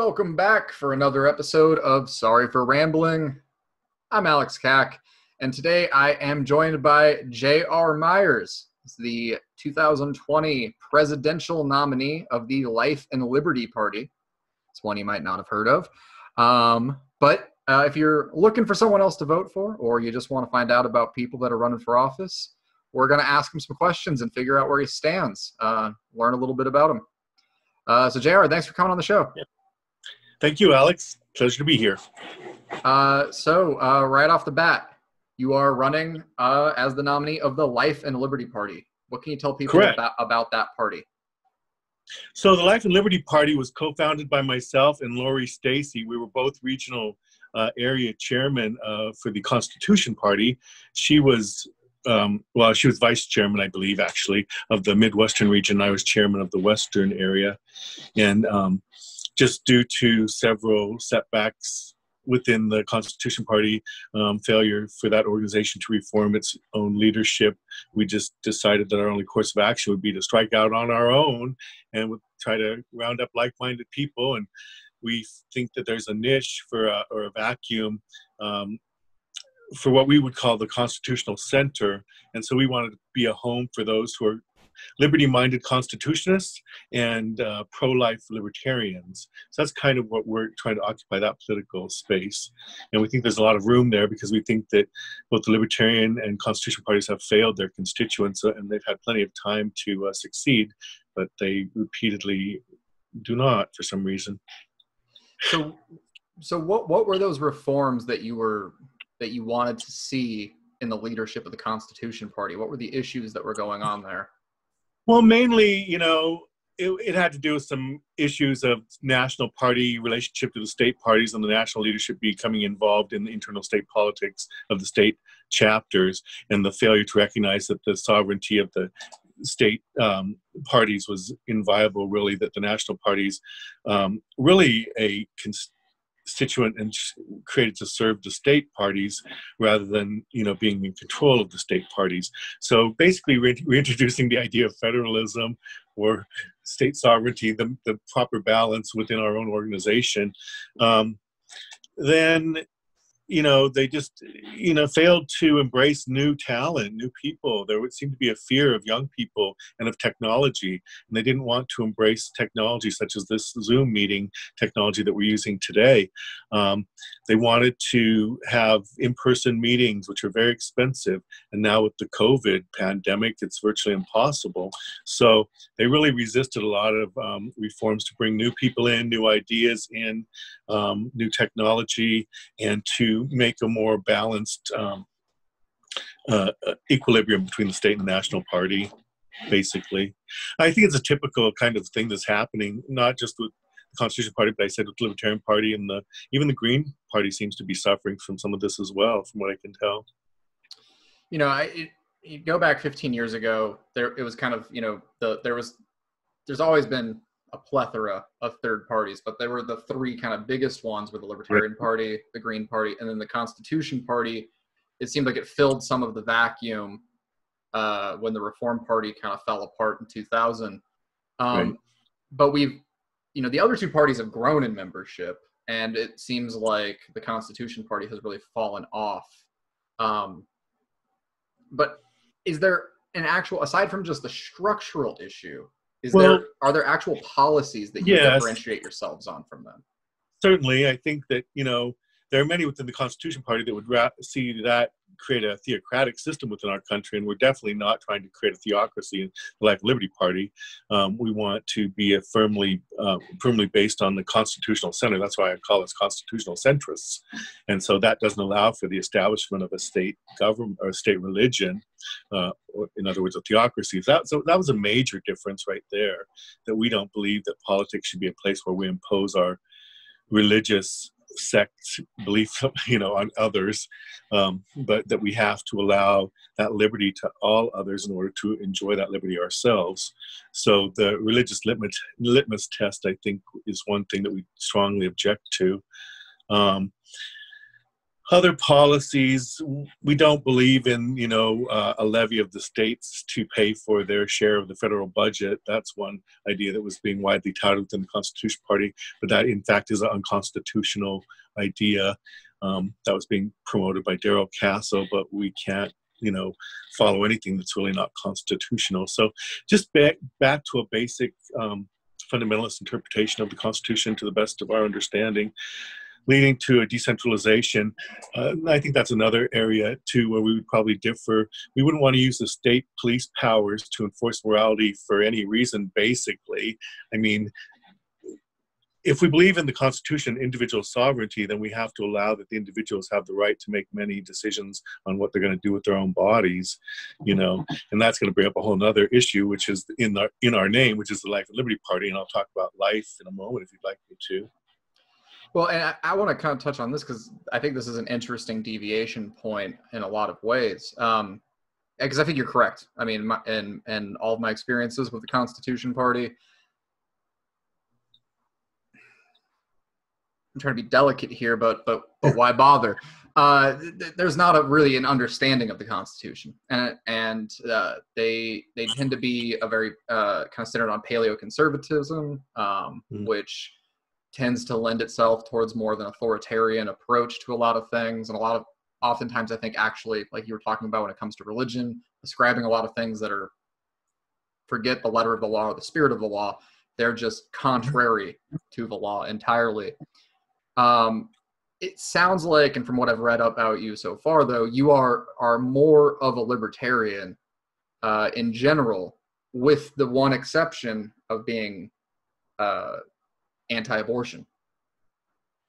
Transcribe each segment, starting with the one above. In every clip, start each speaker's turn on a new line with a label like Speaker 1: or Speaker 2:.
Speaker 1: Welcome back for another episode of Sorry for Rambling. I'm Alex Cack, and today I am joined by J.R. Myers, the 2020 presidential nominee of the Life and Liberty Party. It's one you might not have heard of. But if you're looking for someone else to vote for, or you just want to find out about people that are running for office, we're going to ask him some questions and figure out where he stands, learn a little bit about him. So, JR, thanks for coming on the show.
Speaker 2: Yeah. Thank you, Alex. Pleasure to be here.
Speaker 1: Right off the bat, you are running as the nominee of the Life and Liberty Party. What can you tell people about that party?
Speaker 2: So the Life and Liberty Party was co-founded by myself and Lori Stacy. We were both regional area chairman for the Constitution Party. She was she was vice chairman, I believe, actually, of the Midwestern region. I was chairman of the Western area. And just due to several setbacks within the Constitution Party, failure for that organization to reform its own leadership, we just decided that our only course of action would be to strike out on our own and would try to round up like-minded people. And we think that there's a niche for or a vacuum for what we would call the constitutional center. And so we wanted to be a home for those who are liberty-minded constitutionists and pro-life libertarians. So that's kind of what we're trying to occupy, that political space. And we think there's a lot of room there because we think that both the Libertarian and Constitution parties have failed their constituents, and they've had plenty of time to succeed, but they repeatedly do not for some reason.
Speaker 1: So what were those reforms that you wanted to see in the leadership of the Constitution Party? What were the issues that were going on there?
Speaker 2: Well, mainly, it had to do with some issues of national party relationship to the state parties and the national leadership becoming involved in the internal state politics of the state chapters, and the failure to recognize that the sovereignty of the state parties was inviolable, really, that the national parties really a constituent and created to serve the state parties rather than being in control of the state parties. So basically reintroducing the idea of federalism or state sovereignty, the proper balance within our own organization. Then they just failed to embrace new talent, new people. There would seem to be a fear of young people and of technology, and they didn't want to embrace technology such as this Zoom meeting technology that we're using today. They wanted to have in-person meetings, which are very expensive, and now with the COVID pandemic, it's virtually impossible. So they really resisted a lot of reforms to bring new people in, new ideas in, new technology, and to make a more balanced equilibrium between the state and the national party, basically. I think it's a typical kind of thing that's happening, not just with the Constitution Party, but I said with the Libertarian Party, and even the Green Party seems to be suffering from some of this as well, from what I can tell.
Speaker 1: You go back 15 years ago, it was kind of, there's always been a plethora of third parties, but there were the three kind of biggest ones were the Libertarian Party, the Green Party, and then the Constitution Party. It seemed like it filled some of the vacuum when the Reform Party kind of fell apart in 2000. But the other two parties have grown in membership, and it seems like the Constitution Party has really fallen off. But is there an actual, aside from just the structural issue, are there actual policies that you differentiate yourselves on from them?
Speaker 2: Certainly. I think that, there are many within the Constitution Party that would see that create a theocratic system within our country, and we're definitely not trying to create a theocracy in the Life and Liberty Party. We want to be firmly based on the constitutional center. That's why I call us constitutional centrists. And so that doesn't allow for the establishment of a state government or a state religion, or in other words, a theocracy. So that was a major difference right there, that we don't believe that politics should be a place where we impose our religious sect belief, on others, but that we have to allow that liberty to all others in order to enjoy that liberty ourselves. So the religious litmus test, I think, is one thing that we strongly object to. Other policies, we don't believe in, a levy of the states to pay for their share of the federal budget. That's one idea that was being widely touted within the Constitution Party, but that in fact is an unconstitutional idea that was being promoted by Darrell Castle, but we can't, follow anything that's really not constitutional. So just back to a basic fundamentalist interpretation of the Constitution to the best of our understanding, leading to a decentralization. I think that's another area, too, where we would probably differ. We wouldn't want to use the state police powers to enforce morality for any reason, basically. I mean, if we believe in the Constitution, individual sovereignty, then we have to allow that the individuals have the right to make many decisions on what they're going to do with their own bodies, and that's going to bring up a whole other issue, which is in our name, which is the Life and Liberty Party, and I'll talk about life in a moment if you'd like me to.
Speaker 1: Well, and I want to kind of touch on this because I think this is an interesting deviation point in a lot of ways. Because I think you're correct. I mean, in all of my experiences with the Constitution Party, I'm trying to be delicate here, but why bother? There's not really an understanding of the Constitution, and they tend to be a very kind of centered on paleoconservatism, which tends to lend itself towards more of an authoritarian approach to a lot of things. And oftentimes I think actually, like you were talking about when it comes to religion, describing a lot of things that are, forget the letter of the law or the spirit of the law, they're just contrary to the law entirely. It sounds like, and from what I've read about you so far, though, you are more of a libertarian in general, with the one exception of being anti-abortion.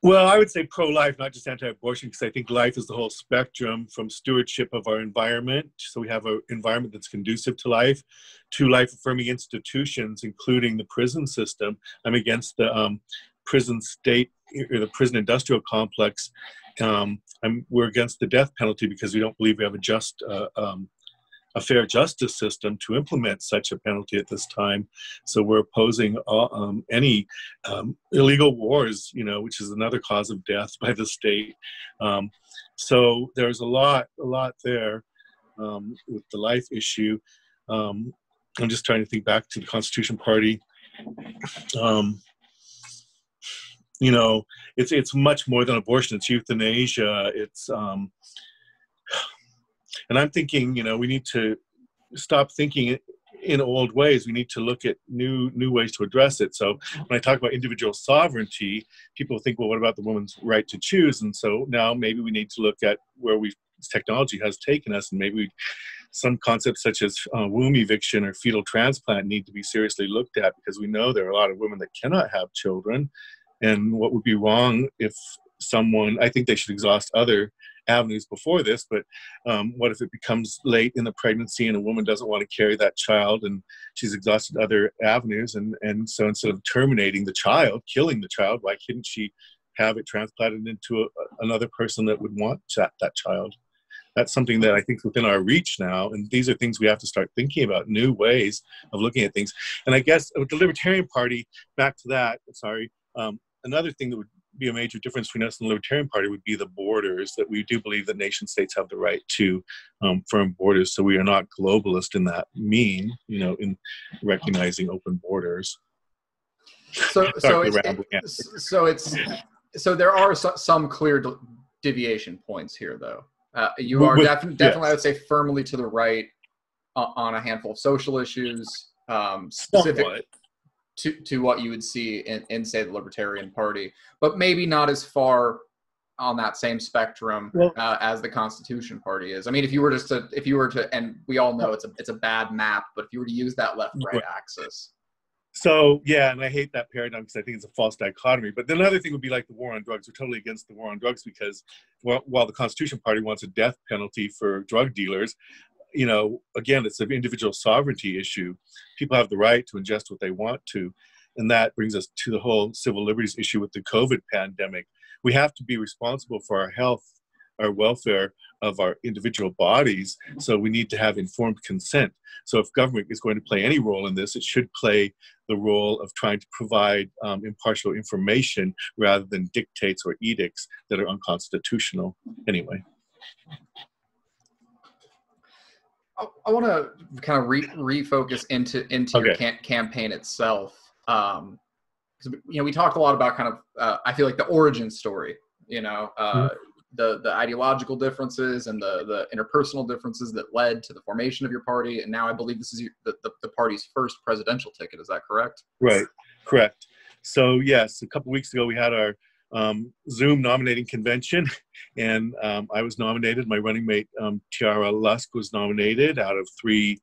Speaker 2: Well, I would say pro-life, not just anti-abortion, because I think life is the whole spectrum from stewardship of our environment. So we have an environment that's conducive to life-affirming institutions, including the prison system. I'm against the prison state or the prison industrial complex. We're against the death penalty because we don't believe we have a fair justice system to implement such a penalty at this time. So we're opposing any illegal wars, which is another cause of death by the state. So there's a lot there with the life issue. I'm just trying to think back to the Constitution Party. It's much more than abortion. It's euthanasia. It's and I'm thinking, we need to stop thinking in old ways. We need to look at new ways to address it. So when I talk about individual sovereignty, people think, well, what about the woman's right to choose? And so now maybe we need to look at where technology has taken us, and maybe some concepts such as womb eviction or fetal transplant need to be seriously looked at, because we know there are a lot of women that cannot have children. And what would be wrong if I think they should exhaust other avenues before this, but what if it becomes late in the pregnancy and a woman doesn't want to carry that child and she's exhausted other avenues, and so instead of terminating the child, killing the child, why couldn't she have it transplanted into another person that would want that child? That's something that I think is within our reach now, and these are things we have to start thinking about, new ways of looking at things. And I guess with the Libertarian Party, back to that, another thing that would be a major difference between us and the Libertarian Party would be the borders, that we do believe that nation states have the right to firm borders. So we are not globalist in that in recognizing open borders.
Speaker 1: So there are some clear deviation points here, though. You are definitely, yes, I would say, firmly to the right on a handful of social issues, specific to what you would see in say the Libertarian Party, but maybe not as far on that same spectrum as the Constitution Party is. I mean, if you were to, and we all know it's a bad map, but if you were to use that left-right axis.
Speaker 2: So yeah, and I hate that paradigm because I think it's a false dichotomy. But then another thing would be like the war on drugs. We're totally against the war on drugs because while the Constitution Party wants a death penalty for drug dealers, again, it's an individual sovereignty issue. People have the right to ingest what they want to. And that brings us to the whole civil liberties issue with the COVID pandemic. We have to be responsible for our health, our welfare, of our individual bodies. So we need to have informed consent. So if government is going to play any role in this, it should play the role of trying to provide impartial information rather than dictates or edicts that are unconstitutional. Anyway.
Speaker 1: I want to kind of refocus into your campaign itself. We talked a lot about kind of, I feel like the origin story, the ideological differences and the interpersonal differences that led to the formation of your party. And now I believe this is the party's first presidential ticket. Is that correct?
Speaker 2: Right. Correct. So yes, a couple weeks ago we had our Zoom nominating convention, and I was nominated. My running mate, Tiara Lusk, was nominated out of 3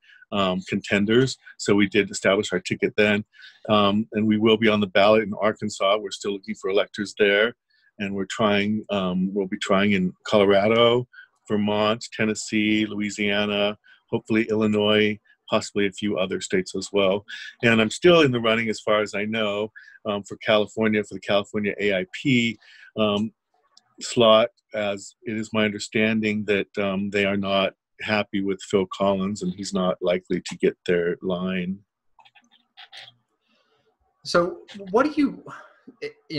Speaker 2: contenders. So we did establish our ticket then, and we will be on the ballot in Arkansas. We're still looking for electors there, and we'll be trying in Colorado, Vermont, Tennessee, Louisiana, hopefully Illinois, possibly a few other states as well. And I'm still in the running, as far as I know, for California, for the California AIP slot, as it is my understanding that they are not happy with Phil Collins, and he's not likely to get their line.
Speaker 1: So what do you,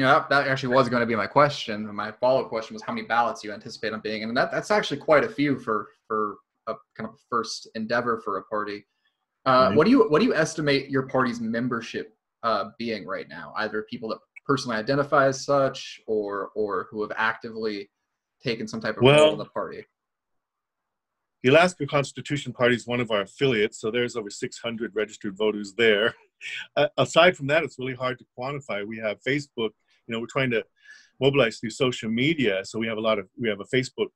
Speaker 1: that actually was going to be my question. My follow-up question was how many ballots you anticipate on being, and that's actually quite a few for a kind of first endeavor for a party. What do you estimate your party's membership being right now? Either people that personally identify as such, or who have actively taken some type of role in the party.
Speaker 2: The Alaska Constitution Party is one of our affiliates, so there's over 600 registered voters there. Aside from that, it's really hard to quantify. We have Facebook. We're trying to mobilize through social media, so we have a Facebook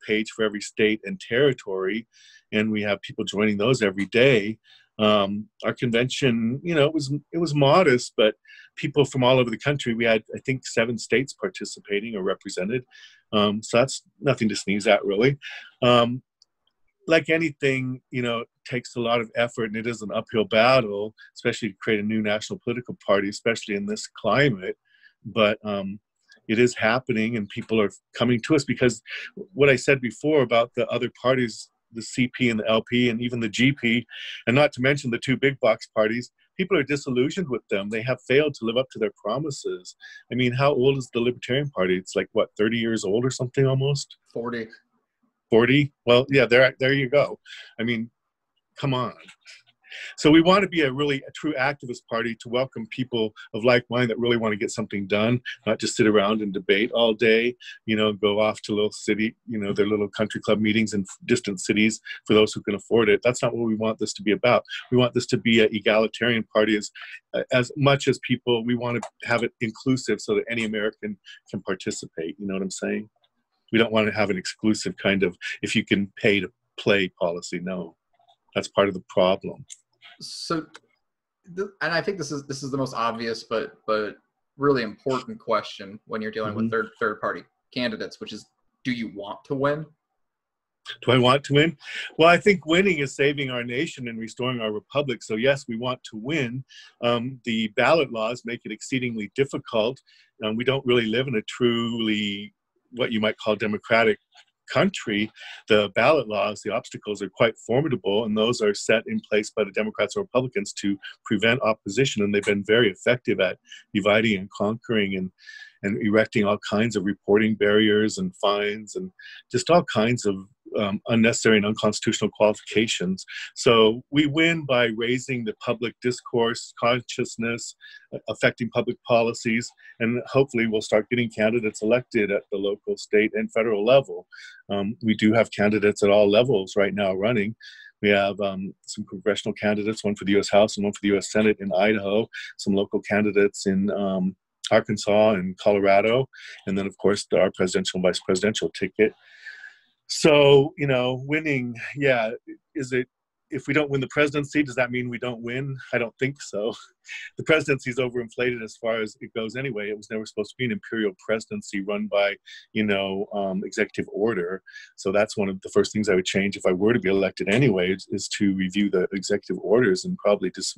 Speaker 2: page for every state and territory, and we have people joining those every day. Our convention, it was modest, but people from all over the country. We had, I think, 7 states participating or represented. So that's nothing to sneeze at, really. Like anything, it takes a lot of effort, and it is an uphill battle, especially to create a new national political party, especially in this climate. But it is happening, and people are coming to us because what I said before about the other parties, the CP and the LP and even the GP, and not to mention the 2 big box parties, people are disillusioned with them. They have failed to live up to their promises. I mean, how old is the Libertarian Party? It's like, what, 30 years old or something almost?
Speaker 1: 40.
Speaker 2: 40? Well, yeah, there you go. I mean, come on. So we want to be a true activist party to welcome people of like mind that really want to get something done, not just sit around and debate all day, go off to little city, their little country club meetings in distant cities for those who can afford it. That's not what we want this to be about. We want this to be an egalitarian party as much as people. We want to have it inclusive so that any American can participate. You know what I'm saying? We don't want to have an exclusive kind of, if you can pay to play policy. No, that's part of the problem.
Speaker 1: So, and I think this is the most obvious, but really important question when you're dealing with third party candidates, which is, do you want to win?
Speaker 2: Do I want to win? Well, I think winning is saving our nation and restoring our republic. So yes, we want to win. The ballot laws make it exceedingly difficult. We don't really live in a truly what you might call democratic country. The ballot laws, the obstacles are quite formidable, and those are set in place by the Democrats and Republicans to prevent opposition, and they've been very effective at dividing and conquering and erecting all kinds of reporting barriers and fines and just all kinds of unnecessary and unconstitutional qualifications. So we win by raising the public discourse, consciousness, affecting public policies, and hopefully we'll start getting candidates elected at the local, state, and federal level. We do have candidates at all levels right now running. We have some congressional candidates, one for the U.S. House and one for the U.S. Senate in Idaho, some local candidates in Arkansas and Colorado, and then, of course, our presidential and vice presidential ticket. So, winning, yeah, if we don't win the presidency, does that mean we don't win? I don't think so. The presidency is overinflated as far as it goes anyway. It was never supposed to be an imperial presidency run by, executive order. So that's one of the first things I would change if I were to be elected anyway, is to review the executive orders and probably just,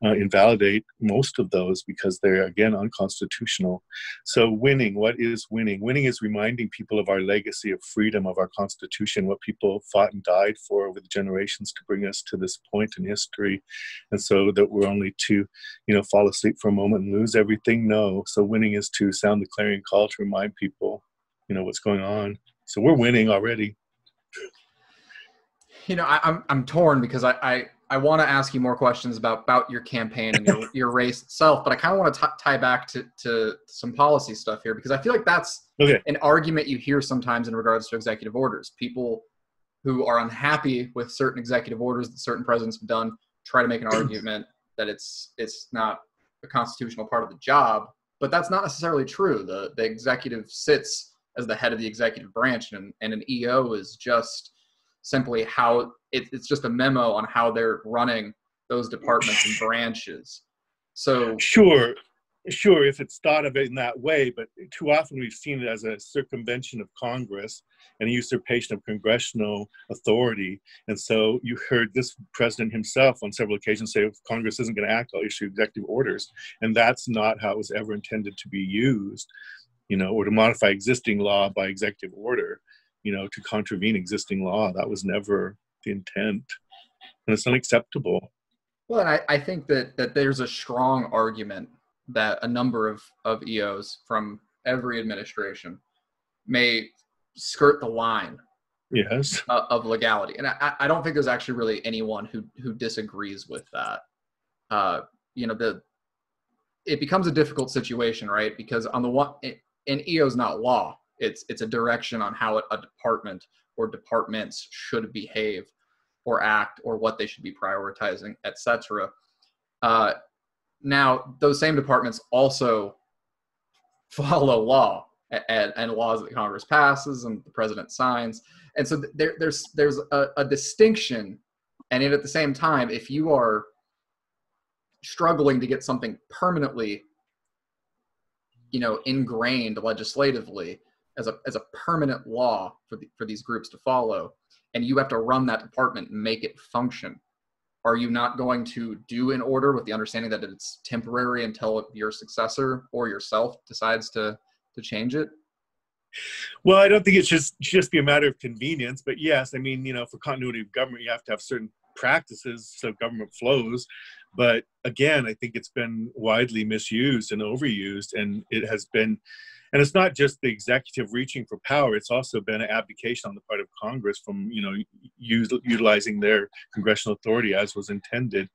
Speaker 2: invalidate most of those because they're, again, unconstitutional. So winning, what is winning? Winning is reminding people of our legacy of freedom, of our Constitution, what people fought and died for over the generations to bring us to this point in history. And so that we're only to, fall asleep for a moment and lose everything? No. So winning is to sound the clarion call to remind people, what's going on. So we're winning already.
Speaker 1: I'm torn because I want to ask you more questions about your campaign and your race itself, but I kind of want to tie back to some policy stuff here, because I feel like that's an argument you hear sometimes in regards to executive orders. People who are unhappy with certain executive orders that certain presidents have done try to make an argument that it's not a constitutional part of the job, but that's not necessarily true. The executive sits as the head of the executive branch, and an EO is just simply how it's just a memo on how they're running those departments and branches. So
Speaker 2: sure, if it's thought of it in that way, but too often we've seen it as a circumvention of Congress and a usurpation of congressional authority. And so you heard this president himself on several occasions say, if Congress isn't going to act, I'll issue executive orders. And that's not how it was ever intended to be used, or to modify existing law by executive order, to contravene existing law. That was never the intent. And it's unacceptable.
Speaker 1: Well, and I think that there's a strong argument that a number of EOs from every administration may skirt the line
Speaker 2: yes,
Speaker 1: of legality. And I don't think there's actually really anyone who disagrees with that. It becomes a difficult situation, right? Because on the one, an EO is not law. It's a direction on how a department or departments should behave or act, or what they should be prioritizing, etc. Now, those same departments also follow law and laws that Congress passes and the president signs. And so there's a distinction. And at the same time, if you are struggling to get something permanently, ingrained legislatively as a permanent law for these groups to follow, and you have to run that department and make it function, are you not going to do an order with the understanding that it's temporary until your successor or yourself decides to change it?
Speaker 2: Well, I don't think it should just be a matter of convenience, but yes, for continuity of government, you have to have certain practices so government flows. But again, I think it's been widely misused and overused, and it has been, and it's not just the executive reaching for power, it's also been an abdication on the part of Congress from, utilizing their congressional authority as was intended.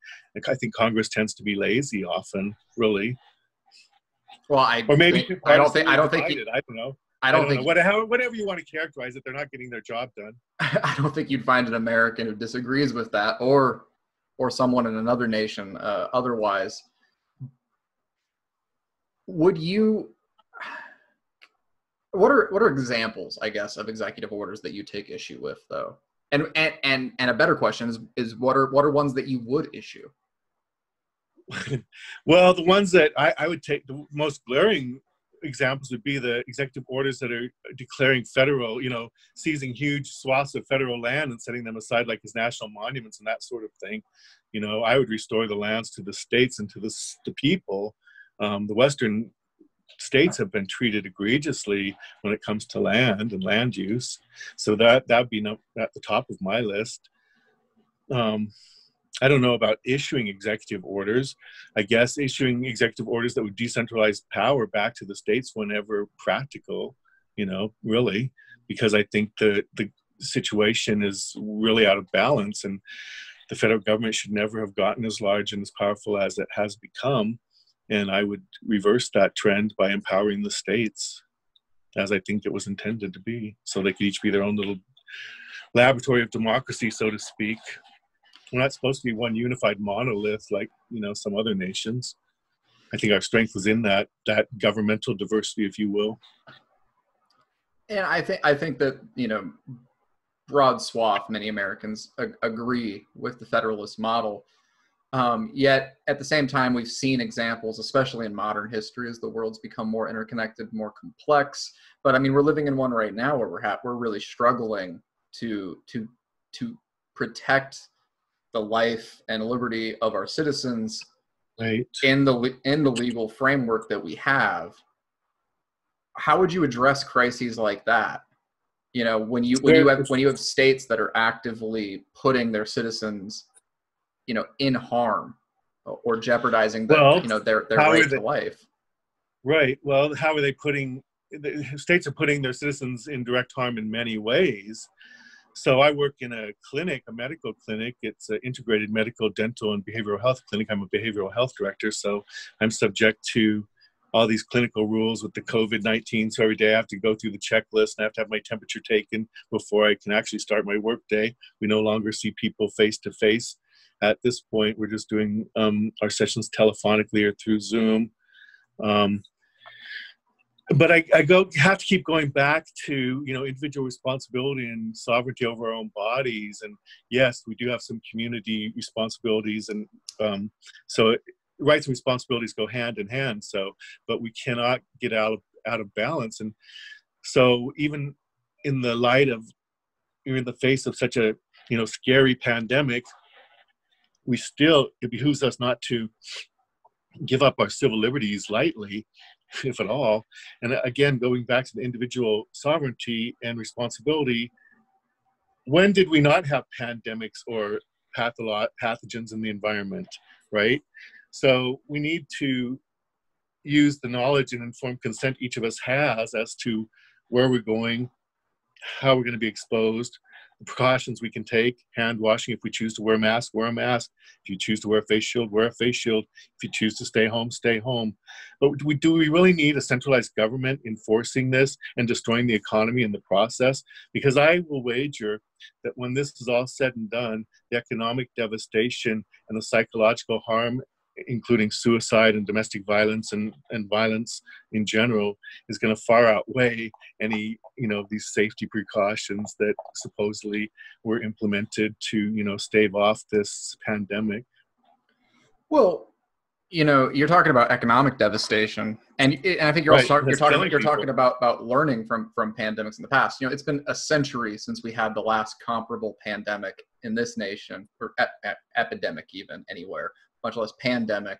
Speaker 2: I think Congress tends to be lazy often, really.
Speaker 1: Well, I don't think
Speaker 2: whatever you want to characterize it, they're not getting their job done.
Speaker 1: I don't think you'd find an American who disagrees with that, or someone in another nation otherwise. Would you? What are examples, I guess, of executive orders that you take issue with, though? And a better question is what are ones that you would issue?
Speaker 2: Well, the ones that I would take, the most glaring examples would be the executive orders that are declaring federal, seizing huge swaths of federal land and setting them aside like as national monuments and that sort of thing. I would restore the lands to the states and to the people. The Western states have been treated egregiously when it comes to land and land use. So that'd be at the top of my list. I don't know about issuing executive orders. I guess issuing executive orders that would decentralize power back to the states whenever practical, really, because I think the situation is really out of balance, and the federal government should never have gotten as large and as powerful as it has become. And I would reverse that trend by empowering the states as I think it was intended to be, so they could each be their own little laboratory of democracy, so to speak. We're not supposed to be one unified monolith like, some other nations. I think our strength was in that governmental diversity, if you will.
Speaker 1: And I think that, broad swath, many Americans agree with the Federalist model. Yet at the same time, we've seen examples, especially in modern history, as the world's become more interconnected, more complex. But we're living in one right now where we're really struggling to protect the life and liberty of our citizens
Speaker 2: Right.
Speaker 1: in the legal framework that we have, how would you address crises like that? You know, when you have states that are actively putting their citizens, you know, in harm or jeopardizing
Speaker 2: Well,
Speaker 1: their
Speaker 2: how are
Speaker 1: right
Speaker 2: they,
Speaker 1: to life.
Speaker 2: right. Well, how are they putting, the states are putting their citizens in direct harm in many ways. So I work in a clinic, a medical clinic. It's an integrated medical, dental, and behavioral health clinic. I'm a behavioral health director, so I'm subject to all these clinical rules with the COVID-19. So every day I have to go through the checklist and I have to have my temperature taken before I can actually start my work day. We no longer see people face to face. At this point, we're just doing our sessions telephonically or through Zoom. But I have to keep going back to, you know, individual responsibility and sovereignty over our own bodies. And yes, we do have some community responsibilities, and so rights and responsibilities go hand in hand. So, but we cannot get out of balance. And so, even in the light of, in the face of such a, you know, scary pandemic, it behooves us not to give up our civil liberties lightly, if at all. And again, going back to the individual sovereignty and responsibility, when did we not have pandemics or pathogens in the environment, right? So we need to use the knowledge and informed consent each of us has as to where we're going, how we're going to be exposed, the precautions we can take, hand washing. If we choose to wear a mask, wear a mask. If you choose to wear a face shield, wear a face shield. If you choose to stay home, stay home. But do we really need a centralized government enforcing this and destroying the economy in the process? Because I will wager that when this is all said and done, the economic devastation and the psychological harm, including suicide and domestic violence and violence in general, is going to far outweigh any, you know, these safety precautions that supposedly were implemented to, you know, stave off this pandemic.
Speaker 1: Well, you know, you're talking about economic devastation, and I think you're also talking about learning from pandemics in the past. You know, it's been a century since we had the last comparable pandemic in this nation, or epidemic even anywhere, much less pandemic,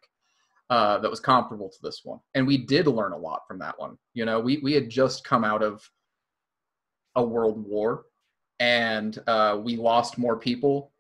Speaker 1: that was comparable to this one. And we did learn a lot from that one. You know, we had just come out of a world war, and we lost more people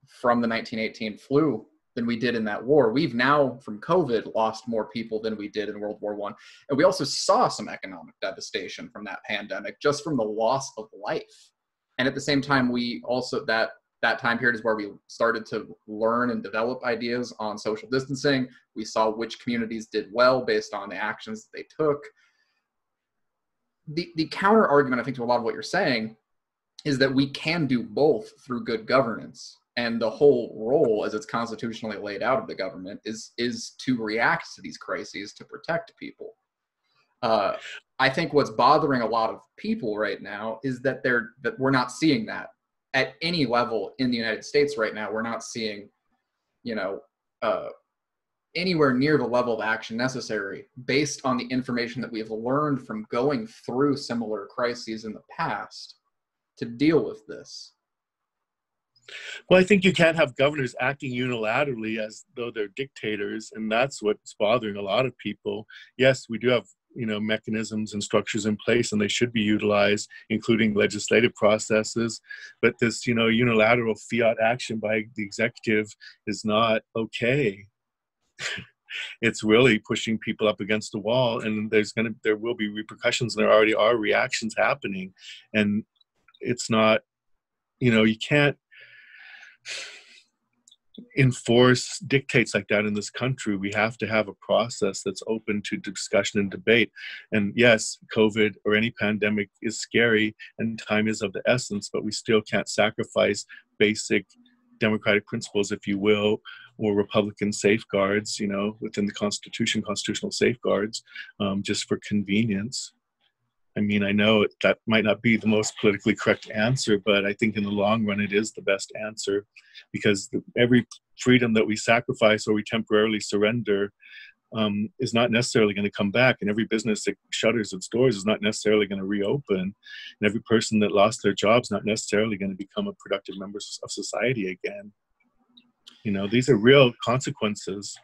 Speaker 1: from the 1918 flu than we did in that war. We've now, from COVID, lost more people than we did in World War I. And we also saw some economic devastation from that pandemic, just from the loss of life. And at the same time, we also, that time period is where we started to learn and develop ideas on social distancing. We saw which communities did well based on the actions that they took. The counter argument, I think, to a lot of what you're saying is that we can do both through good governance. And the whole role, as it's constitutionally laid out of the government, is to react to these crises to protect people. I think what's bothering a lot of people right now is that we're not seeing that at any level in the United States right now. We're not seeing, you know, anywhere near the level of action necessary based on the information that we have learned from going through similar crises in the past to deal with this.
Speaker 2: Well, I think you can't have governors acting unilaterally as though they're dictators, and that's what's bothering a lot of people. Yes, we do have, you know, mechanisms and structures in place, and they should be utilized, including legislative processes. But this, you know, unilateral fiat action by the executive is not okay. It's really pushing people up against the wall, and there will be repercussions, and there already are reactions happening. And it's not, you know, you can't enforce dictates like that in this country. We have to have a process that's open to discussion and debate. And yes, COVID or any pandemic is scary and time is of the essence, but we still can't sacrifice basic democratic principles, if you will, or Republican safeguards, you know, within the Constitution, constitutional safeguards, just for convenience. I mean, I know that might not be the most politically correct answer, but I think in the long run, it is the best answer, because every freedom that we sacrifice or we temporarily surrender is not necessarily going to come back. And every business that shutters its doors is not necessarily going to reopen. And every person that lost their job is not necessarily going to become a productive member of society again. You know, these are real consequences.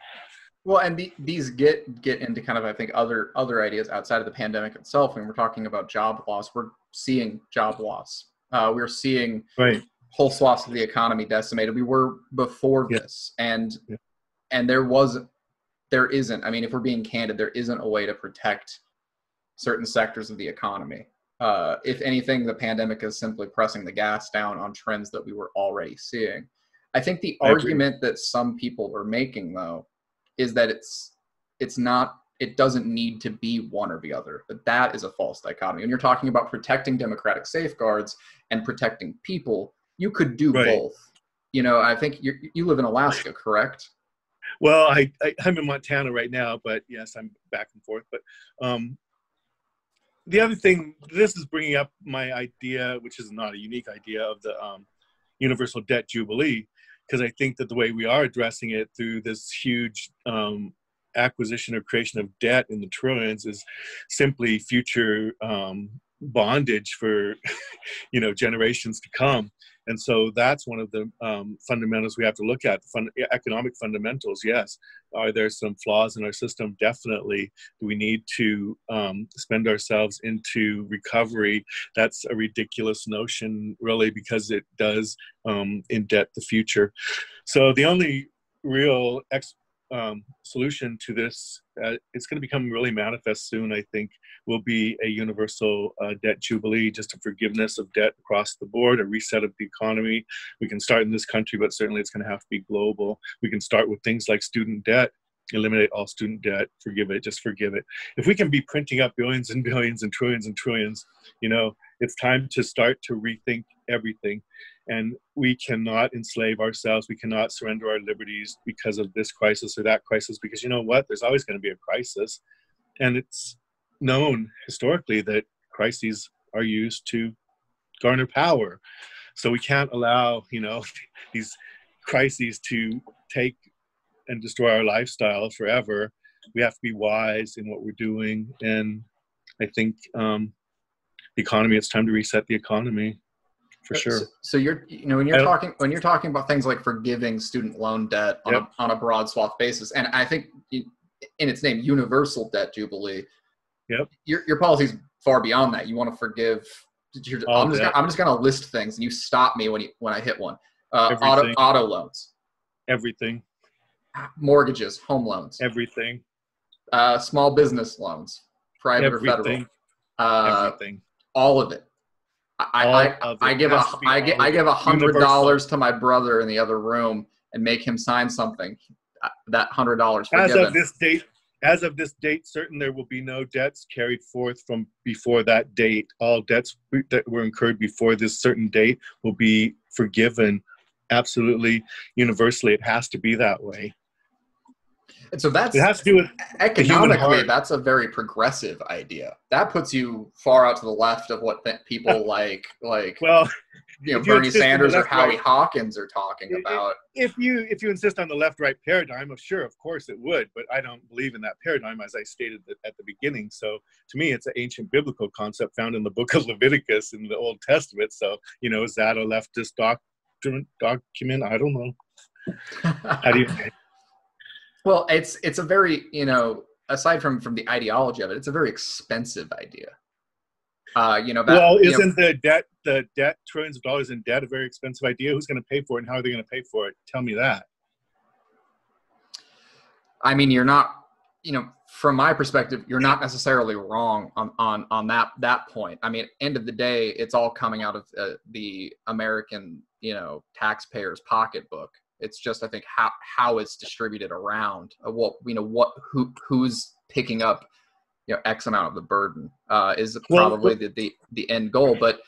Speaker 1: Well, and these get into kind of, I think, other ideas outside of the pandemic itself. When we're talking about job loss, we're seeing job loss. We're seeing
Speaker 2: Right.
Speaker 1: whole swaths of the economy decimated. We were before this, and there isn't. I mean, if we're being candid, there isn't a way to protect certain sectors of the economy. If anything, the pandemic is simply pressing the gas down on trends that we were already seeing. I think the argument that some people are making, though, is that it doesn't need to be one or the other. But that is a false dichotomy. When you're talking about protecting democratic safeguards and protecting people, you could do both. You know, I think you live in Alaska, correct?
Speaker 2: Well, I'm in Montana right now, but yes, I'm back and forth. But the other thing, this is bringing up my idea, which is not a unique idea, of the universal debt jubilee, because I think that the way we are addressing it through this huge acquisition or creation of debt in the trillions is simply future bondage for generations to come. And so that's one of the fundamentals we have to look at. Economic fundamentals, yes. Are there some flaws in our system? Definitely. Do we need to spend ourselves into recovery? That's a ridiculous notion, really, because it does indebt the future. So the only real solution to this, it's going to become really manifest soon, I think, will be a universal debt jubilee, just a forgiveness of debt across the board, a reset of the economy. We can start in this country, but certainly it's going to have to be global. We can start with things like student debt, eliminate all student debt, forgive it, just forgive it. If we can be printing up billions and billions and trillions, it's time to start to rethink everything. And we cannot enslave ourselves. We cannot surrender our liberties because of this crisis or that crisis, because you know what? There's always going to be a crisis. And it's known historically that crises are used to garner power. So we can't allow, these crises to take and destroy our lifestyle forever. We have to be wise in what we're doing. And I think the economy, it's time to reset the economy. For sure.
Speaker 1: So when you're talking about things like forgiving student loan debt on a broad swath basis, and I think in its name, universal debt jubilee.
Speaker 2: Yep.
Speaker 1: Your policy is far beyond that. You want to forgive. I'm just going to list things, and you stop me when I hit one. Auto loans.
Speaker 2: Everything.
Speaker 1: Mortgages, home loans.
Speaker 2: Everything.
Speaker 1: Small business loans, private or federal.
Speaker 2: Everything.
Speaker 1: All of it. I give $100 to my brother in the other room and make him sign something. That $100 forgiven.
Speaker 2: As of this date, certain there will be no debts carried forth from before that date. All debts that were incurred before this certain date will be forgiven. Absolutely, universally, it has to be that way.
Speaker 1: And so it has to do with economically. That's a very progressive idea. That puts you far out to the left of what people like Bernie Sanders or Howie Hawkins are talking about.
Speaker 2: If you insist on the left-right paradigm, sure, of course it would, but I don't believe in that paradigm, as I stated at the beginning. So to me, it's an ancient biblical concept found in the book of Leviticus in the Old Testament. So is that a leftist document? I don't know. How do you?
Speaker 1: Well, it's a very, aside from the ideology of it, it's a very expensive idea.
Speaker 2: Isn't the debt, trillions of dollars in debt, a very expensive idea? Who's going to pay for it, and how are they going to pay for it? Tell me that.
Speaker 1: I mean, you're not, from my perspective, you're not necessarily wrong on that point. I mean, end of the day, it's all coming out of the American, taxpayers' pocketbook. It's just, I think, how it's distributed around who's picking up, X amount of the burden is probably the end goal. But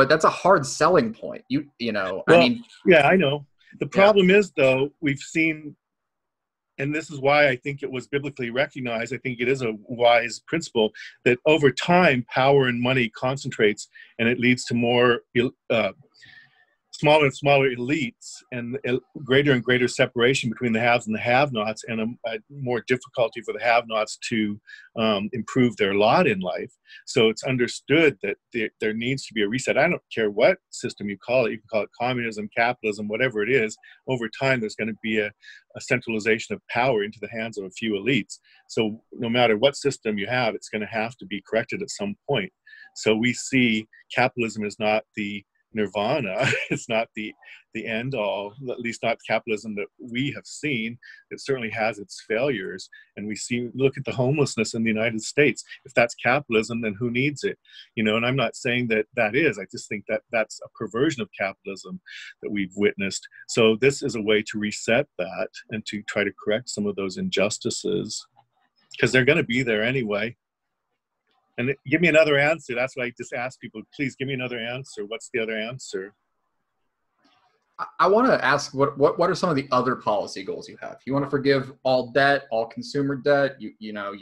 Speaker 1: that's a hard selling point.
Speaker 2: I know. The problem is, though, we've seen, and this is why I think it was biblically recognized. I think it is a wise principle that over time, power and money concentrates, and it leads to more smaller and smaller elites and greater and greater separation between the haves and the have-nots, and a more difficulty for the have-nots to improve their lot in life. So it's understood that there needs to be a reset. I don't care what system you call it. You can call it communism, capitalism, whatever it is. Over time, there's going to be a centralization of power into the hands of a few elites. So no matter what system you have, it's going to have to be corrected at some point. So we see capitalism is not the nirvana. It's not the end all, at least not capitalism that we have seen. It certainly has its failures. And we look at the homelessness in the United States. If that's capitalism, then who needs it? You know, and I'm not saying that is. I just think that that's a perversion of capitalism that we've witnessed. So this is a way to reset that and to try to correct some of those injustices, because they're going to be there anyway. And give me another answer. That's why I just ask people, please give me another answer. What's the other answer?
Speaker 1: I want to ask, what are some of the other policy goals you have? You want to forgive all debt, all consumer debt. You want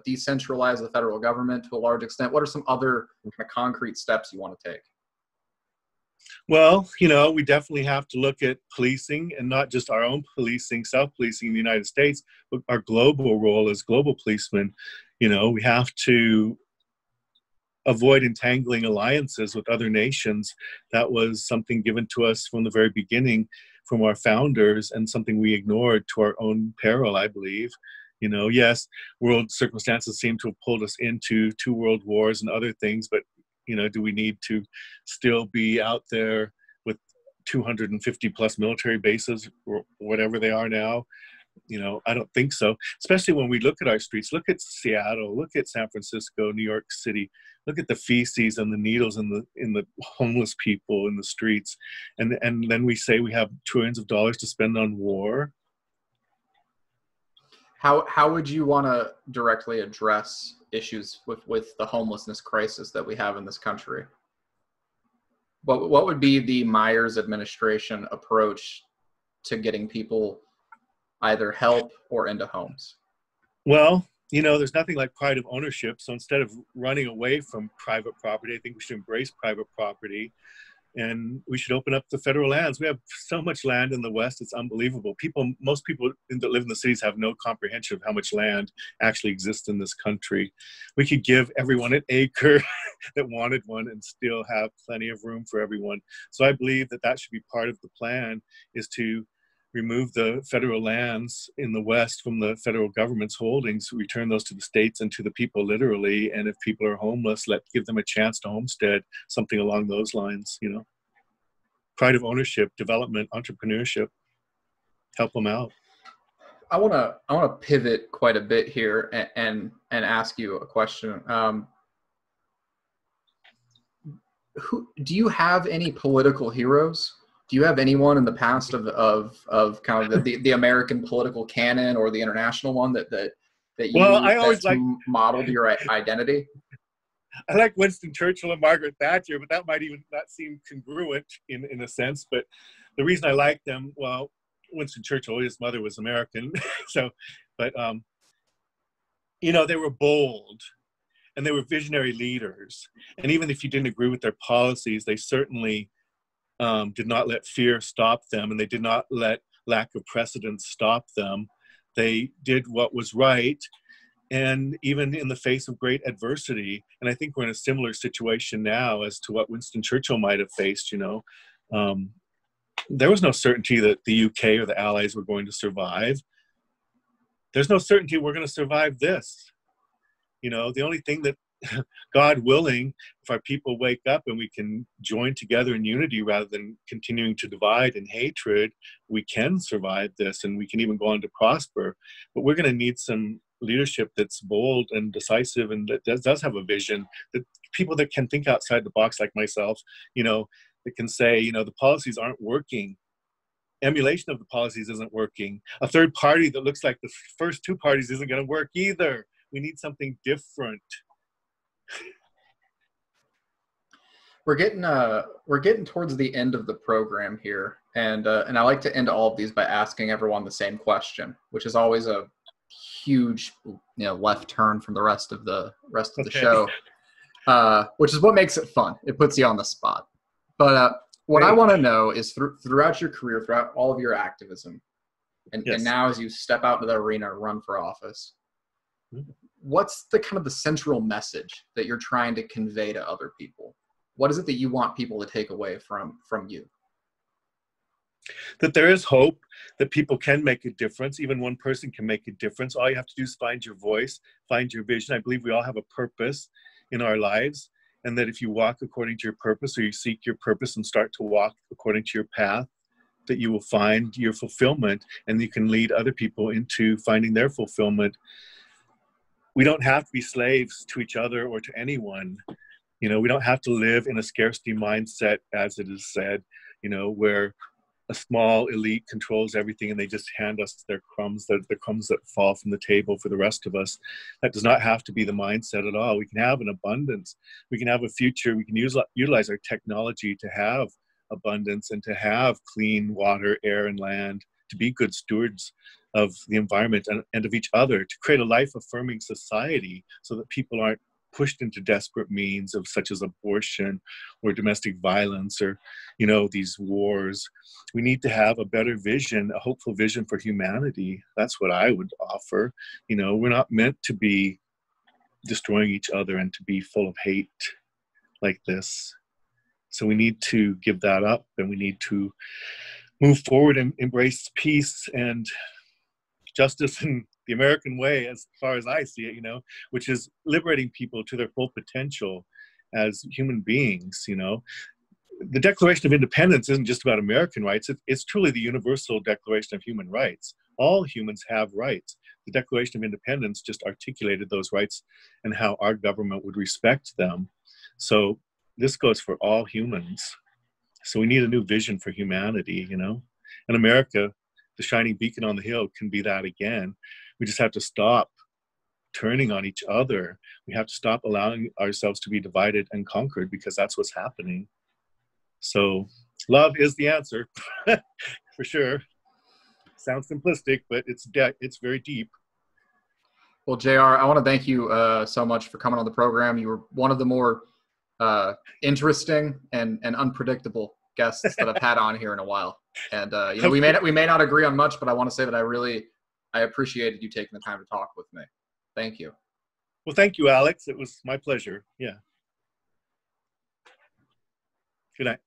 Speaker 1: to decentralize the federal government to a large extent. What are some other kind of concrete steps you want to take?
Speaker 2: Well, you know, we definitely have to look at policing, and not just our own policing, self-policing in the United States, but our global role as global policemen. You know, we have to avoid entangling alliances with other nations. That was something given to us from the very beginning from our founders, and something we ignored to our own peril, I believe. You know, yes, world circumstances seem to have pulled us into 2 world wars and other things, but you know, do we need to still be out there with 250 plus military bases or whatever they are now? You know, I don't think so. Especially when we look at our streets, look at Seattle, look at San Francisco, New York City, look at the feces and the needles in the homeless people in the streets. And then we say we have trillions of dollars to spend on war.
Speaker 1: How would you want to directly address issues with the homelessness crisis that we have in this country? What would be the Myers administration approach to getting people either help or into homes?
Speaker 2: Well, you know, there's nothing like pride of ownership. So instead of running away from private property, I think we should embrace private property. And we should open up the federal lands. We have so much land in the West, it's unbelievable. Most people that live in the cities have no comprehension of how much land actually exists in this country. We could give everyone an acre that wanted one and still have plenty of room for everyone. So I believe that should be part of the plan, is to remove the federal lands in the West from the federal government's holdings, return those to the states and to the people literally. And if people are homeless, give them a chance to homestead, something along those lines, you know. Pride of ownership, development, entrepreneurship, help them out.
Speaker 1: I want to pivot quite a bit here and ask you a question. Do you have any political heroes? Do you have anyone in the past of kind of the American political canon or the international one that modeled your identity?
Speaker 2: I like Winston Churchill and Margaret Thatcher, but that might even not seem congruent in a sense. But the reason I like them, well, Winston Churchill, his mother was American, you know, they were bold and they were visionary leaders. And even if you didn't agree with their policies, they certainly did not let fear stop them, and they did not let lack of precedence stop them. They did what was right, and even in the face of great adversity. And I think we're in a similar situation now as to what Winston Churchill might have faced. You know, there was no certainty that the UK or the Allies were going to survive. There's no certainty we're going to survive this. You know, the only thing that, God willing, if our people wake up and we can join together in unity rather than continuing to divide in hatred, we can survive this, and we can even go on to prosper. But we're going to need some leadership that's bold and decisive, and that does have a vision, that people that can think outside the box like myself, you know, that can say, you know, the policies aren't working. Emulation of the policies isn't working. A third party that looks like the first 2 parties isn't going to work either. We need something different.
Speaker 1: We're getting towards the end of the program here, and I like to end all of these by asking everyone the same question, which is always a huge, you know, left turn from the rest of the show, which is what makes it fun. It puts you on the spot. But what I want to know is throughout your career, throughout all of your activism, and now as you step out into the arena to run for office, what's the kind of the central message that you're trying to convey to other people? What is it that you want people to take away from you?
Speaker 2: That there is hope, that people can make a difference. Even one person can make a difference. All you have to do is find your voice, find your vision. I believe we all have a purpose in our lives, and that if you walk according to your purpose, or you seek your purpose and start to walk according to your path, that you will find your fulfillment, and you can lead other people into finding their fulfillment. We don't have to be slaves to each other or to anyone. We don't have to live in a scarcity mindset, as it is said, where a small elite controls everything and they just hand us their crumbs, the crumbs that fall from the table for the rest of us. That does not have to be the mindset at all. We can have an abundance. We can have a future. We can utilize our technology to have abundance and to have clean water, air, and land, to be good stewards of the environment and of each other, to create a life-affirming society so that people aren't pushed into desperate means of such as abortion or domestic violence or, these wars. We need to have a better vision, a hopeful vision for humanity. That's what I would offer. We're not meant to be destroying each other and to be full of hate like this. So we need to give that up, and we need to move forward and embrace peace and justice in the American way, as far as I see it, which is liberating people to their full potential as human beings. The Declaration of Independence isn't just about American rights. It's truly the universal Declaration of Human Rights. All humans have rights. The Declaration of Independence just articulated those rights and how our government would respect them. So this goes for all humans. So we need a new vision for humanity, And America, the shining beacon on the hill, can be that again. We just have to stop turning on each other. We have to stop allowing ourselves to be divided and conquered, because that's what's happening. So love is the answer, for sure. Sounds simplistic, but it's very deep.
Speaker 1: Well, JR, I want to thank you so much for coming on the program. You were one of the more interesting and unpredictable guests that I've had on here in a while. And we may not agree on much, but I want to say that I appreciated you taking the time to talk with me. Thank you.
Speaker 2: Well, thank you, Alex. It was my pleasure. Yeah. Good night.